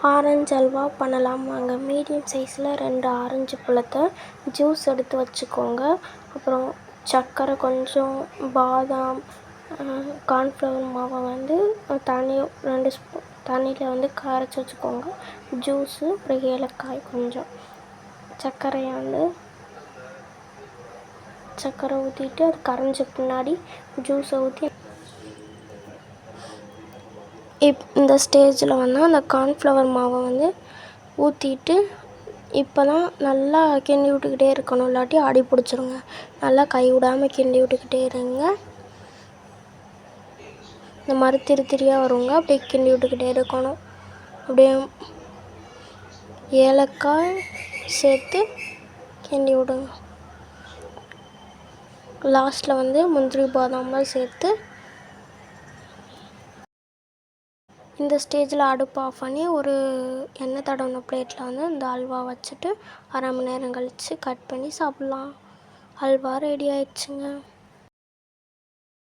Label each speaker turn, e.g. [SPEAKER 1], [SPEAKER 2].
[SPEAKER 1] Orange halwa பண்ணலாம் வாங்க. Medium சைஸில் 2 ஆரஞ்சு பழத்தை ஜூஸ் எடுத்து வச்சுக்கோங்க. அப்புறம் சர்க்கரை கொஞ்சம், பாதாம், கார்ன்ஃப்ளவர் மாவை தண்ணி 2 ஸ்பூன் தண்ணியில் கரைச்சி வச்சுக்கோங்க. ஜூஸு, அப்புறம் ஏலக்காய் கொஞ்சம், சர்க்கரை ஊற்றிட்டு அது கரைஞ்ச பின்னாடி ஜூஸை ஊற்றி இந்த ஸ்டேஜில் அந்த கார்ன்ஃப்ளவர் மாவை ஊற்றிட்டு இப்போ தான் நல்லா கிண்டி விட்டுக்கிட்டே இருக்கணும், இல்லாட்டி அடி பிடிச்சிருங்க. நல்லா கை விடாமல் கிண்டி விட்டுக்கிட்டே இருங்க. இந்த மாதிரி திரியாக வருங்க, அப்படியே கிண்டி விட்டுக்கிட்டே இருக்கணும். அப்படியே ஏலக்காய் சேர்த்து கிண்டி விடுங்க. லாஸ்ட்டில் முந்திரி பாதாம்லாம் சேர்த்து இந்த ஸ்டேஜில் அடுப்பு ஆஃப் பண்ணி ஒரு எண்ணெய் தடவின பிளேட்டில் இந்த அல்வா வச்சுட்டு 1/2 மணி நேரம் கழித்து கட் பண்ணி சாப்பிட்லாம். அல்வா ரெடி ஆயிடுச்சுங்க.